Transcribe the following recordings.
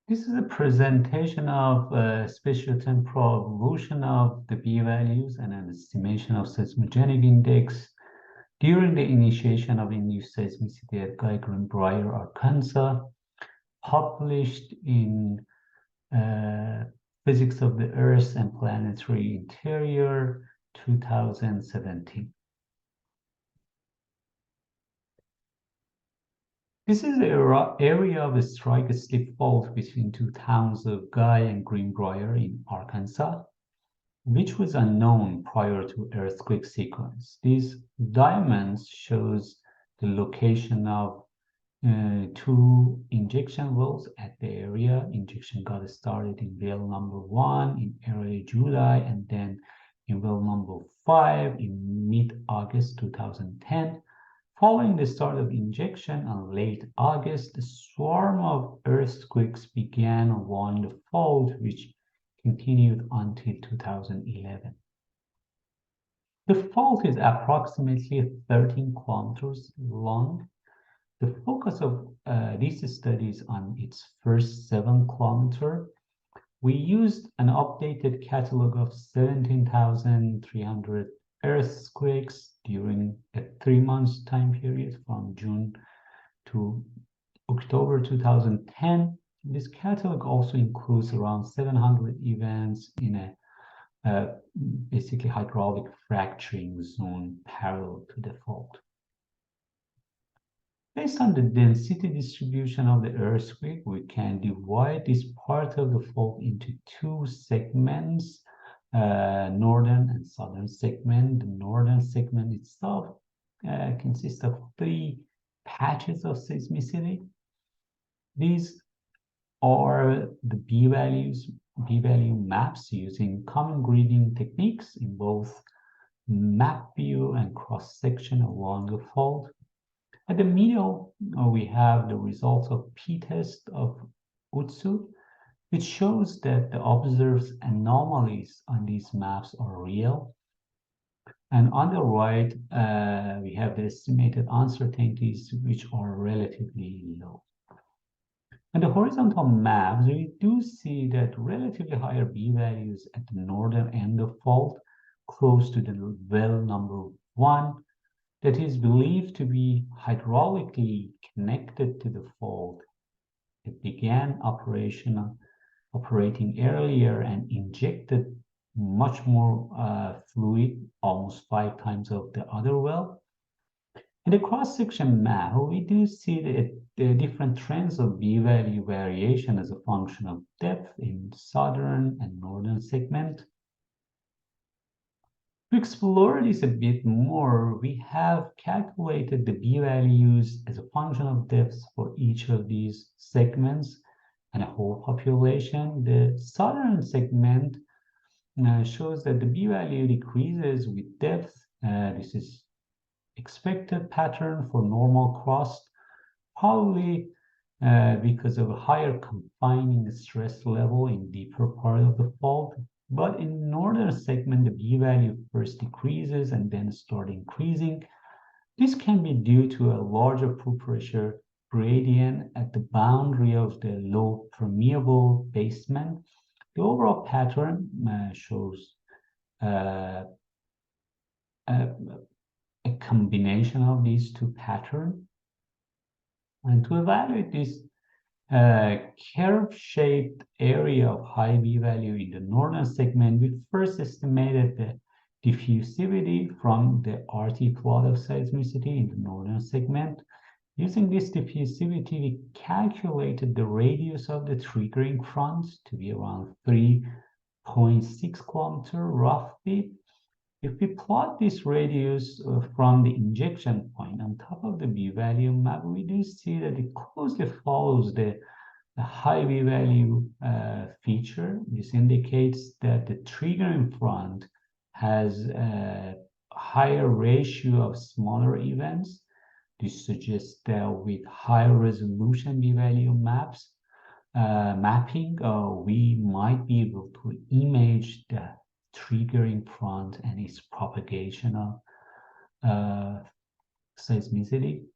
This is a presentation of spatio-temporal evolution of the p-values and an estimation of seismogenic index during the initiation of induced seismicity at Guy-Greenbrier, Arkansas, published in Physics of the Earth and Planetary Interior, 2017. This is the area of a strike-slip fault between two towns of Guy and Greenbrier in Arkansas, which was unknown prior to earthquake sequence. These diamonds shows the location of two injection wells at the area. Injection got started in well number 1 in early July, and then in well number 5 in mid-August 2010. Following the start of injection in late August, a swarm of earthquakes began along the fault, which continued until 2011. The fault is approximately 13 kilometers long. The focus of these studies on its first 7 kilometers. We used an updated catalog of 17,300 earthquakes during a 3-month time period from June to October 2010. This catalog also includes around 700 events in a basically hydraulic fracturing zone parallel to the fault. Based on the density distribution of the earthquake, we can divide this part of the fault into two segments, northern and southern segment. The northern segment itself consists of 3 patches of seismicity. These are the p-value maps using common grading techniques in both map view and cross-section along the fault. At the middle, we have the results of p-test of Utsu, which shows that the observed anomalies on these maps are real. And on the right, we have the estimated uncertainties, which are relatively low. On the horizontal maps, we do see that relatively higher p-values at the northern end of fault, close to the well number 1, that is believed to be hydraulically connected to the fault. It began operating earlier and injected much more fluid, almost 5 times of the other well. In the cross-section map, we do see the different trends of p-value variation as a function of depth in southern and northern segment. To explore this a bit more, we have calculated the p-values as a function of depth for each of these segments and a whole population. The southern segment shows that the p-value decreases with depth. This is expected pattern for normal crust, probably because of a higher confining stress level in deeper part of the fault. But in northern segment, the p-value first decreases and then start increasing. This can be due to a larger pore-pressure gradient at the boundary of the low permeable basement. The overall pattern shows a combination of these two patterns. And to evaluate this curve-shaped area of high p-value in the northern segment, we first estimated the diffusivity from the RT plot of seismicity in the northern segment. Using this diffusivity, we calculated the radius of the triggering front to be around 3.6 kilometers roughly. If we plot this radius from the injection point on top of the p-value map, we do see that it closely follows the high p-value feature. This indicates that the triggering front has a higher ratio of smaller events. This suggests that with higher resolution p-value mapping, we might be able to image the triggering front and its propagation of seismicity.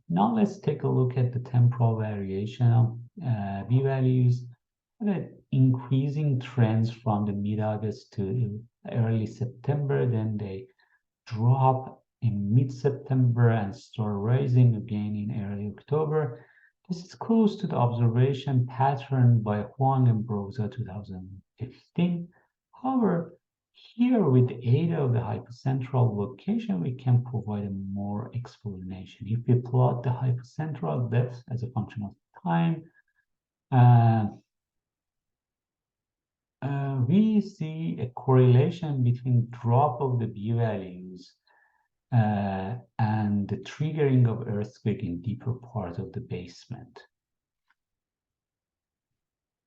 Now let's take a look at the temporal variation B-values had increasing trends from the mid-August to early September. Then they drop in mid-September and start rising again in early October. This is close to the observation pattern by Huang and Broza 2015. However, here with the aid of the hypocentral location, we can provide a more explanation. If we plot the hypocentral depth as a function of time, we see a correlation between drop of the B-values and the triggering of earthquake in deeper part of the basement.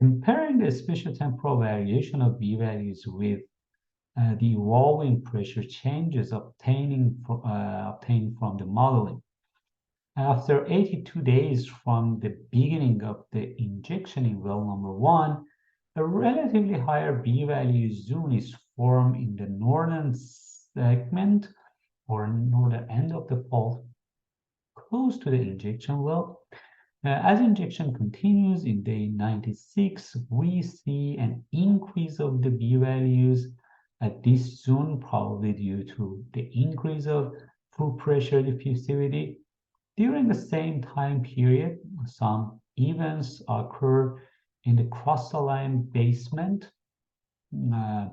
Comparing the spatio-temporal variation of B-values with the evolving pressure changes obtained from the modeling. After 82 days from the beginning of the injection in well number 1, a relatively higher B-value zone is formed in the northern segment or northern end of the fault, close to the injection well. As injection continues in day 96, we see an increase of the B-values at this zone, probably due to the increase of pore-pressure diffusivity. During the same time period, some events occur in the cross-aligned basement. In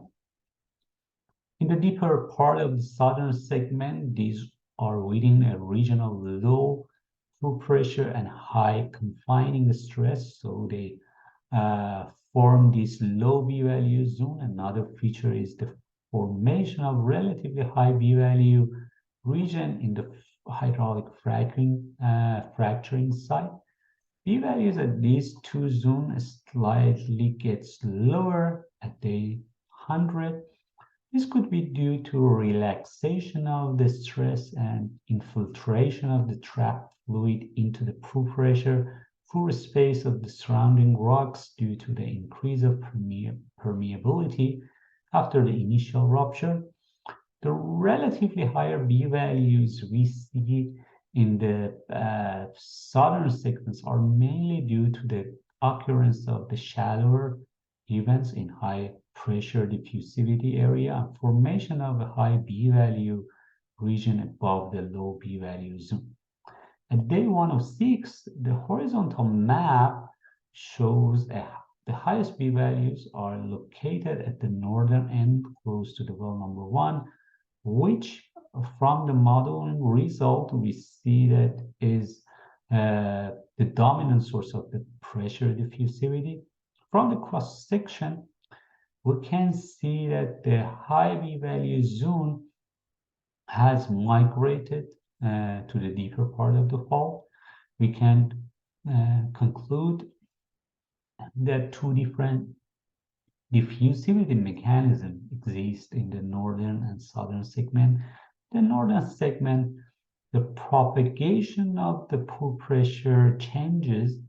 the deeper part of the southern segment, these are within a region of low pore-pressure and high confining stress, so they form this low B-value zone. Another feature is the formation of relatively high B-value region in the hydraulic fracturing site. B-values at these two zones slightly gets lower at day 100. This could be due to relaxation of the stress and infiltration of the trapped fluid into the pore-pressure pore space of the surrounding rocks due to the increase of permeability after the initial rupture. The relatively higher B-values we see in the southern segments are mainly due to the occurrence of the shallower events in high pressure diffusivity area and formation of a high B-value region above the low B-value zone. At day 106, the horizontal map shows the highest B-values are located at the northern end, close to the well number 1, which from the modeling result, we see that is the dominant source of the pressure diffusivity. From the cross-section, we can see that the high B-value zone has migrated to the deeper part of the fault. We can conclude that two different diffusivity mechanisms exist in the northern and southern segment. The northern segment, the propagation of the pore-pressure changes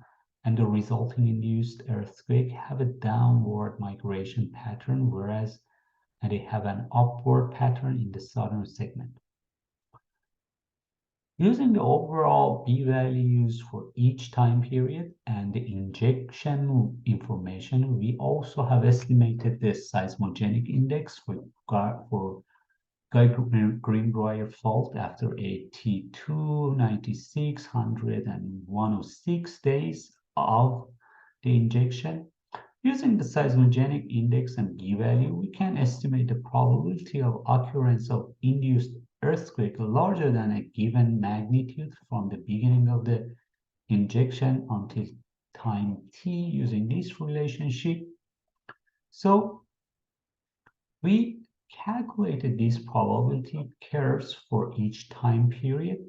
and the resulting induced earthquake have a downward migration pattern, whereas they have an upward pattern in the southern segment. Using the overall B-values for each time period and the injection information, we also have estimated the seismogenic index for Guy-Greenbrier fault after 82, 96, 100, and 106 days of the injection. Using the seismogenic index and B-value, we can estimate the probability of occurrence of induced earthquake larger than a given magnitude from the beginning of the injection until time t using this relationship. So we calculated these probability curves for each time period.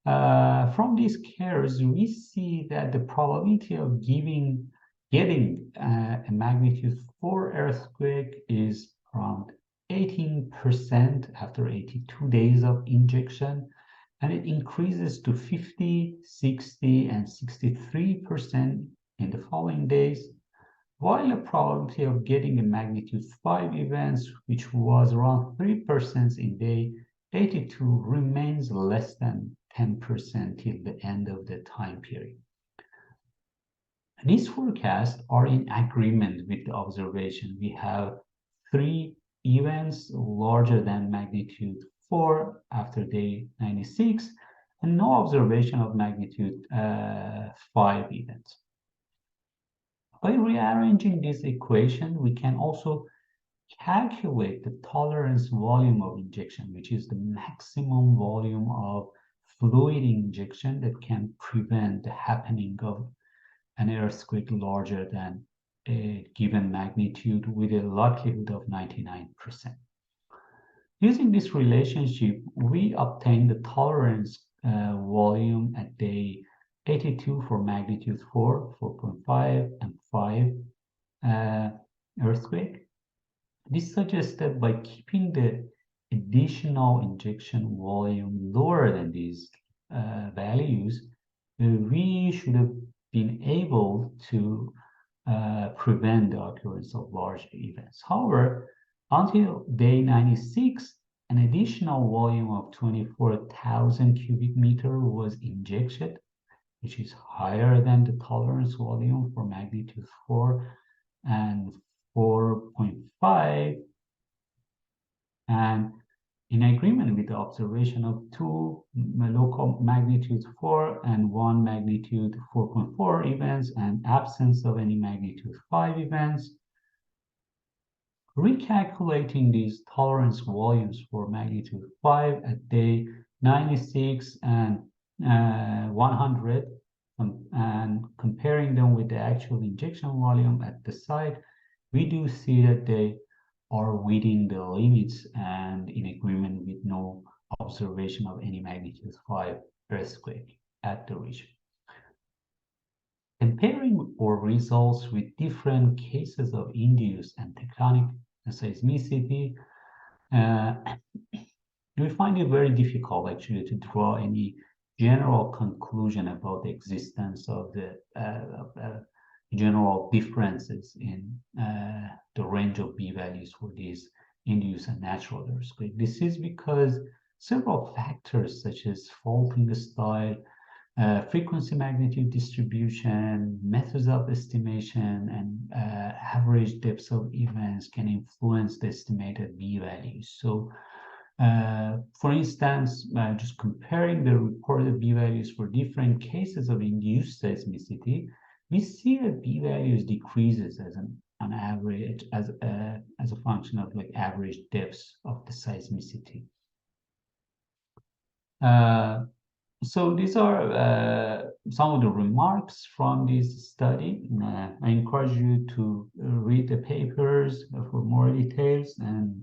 From these curves, we see that the probability of getting a magnitude 4 earthquake is around 18% after 82 days of injection, and it increases to 50, 60, and 63% in the following days, while the probability of getting a magnitude 5 events, which was around 3% in day 82, remains less than 10% till the end of the time period. These forecasts are in agreement with the observation. We have 3 events larger than magnitude 4 after day 96, and no observation of magnitude 5 events. By rearranging this equation, we can also calculate the tolerance volume of injection, which is the maximum volume of fluid injection that can prevent the happening of an earthquake larger than a given magnitude with a likelihood of 99%. Using this relationship, we obtain the tolerance volume at day 82 for magnitude 4, 4.5, and 5 earthquake. This suggests that by keeping the additional injection volume lower than these values, we should have been able to prevent the occurrence of large events. However, until day 96, an additional volume of 24,000 cubic meter was injected, which is higher than the tolerance volume for magnitude 4 and 4.5, and in agreement with the observation of 2 local magnitude 4 and 1 magnitude 4.4 events and absence of any magnitude 5 events. Recalculating these tolerance volumes for magnitude 5 at day 96 and 100 and comparing them with the actual injection volume at the site, we do see that they are within the limits and in agreement with no observation of any magnitude 5 earthquake at the region. Comparing our results with different cases of induced and tectonic seismicity, we find it very difficult actually to draw any general conclusion about the existence of the general differences in the range of b-values for these induced and natural earthquakes. This is because several factors such as faulting style, frequency magnitude distribution, methods of estimation, and average depths of events can influence the estimated b-values. So, for instance, just comparing the reported b-values for different cases of induced seismicity, we see that b-values decreases as an average as a function of like average depths of the seismicity. So these are some of the remarks from this study. I encourage you to read the papers for more details, and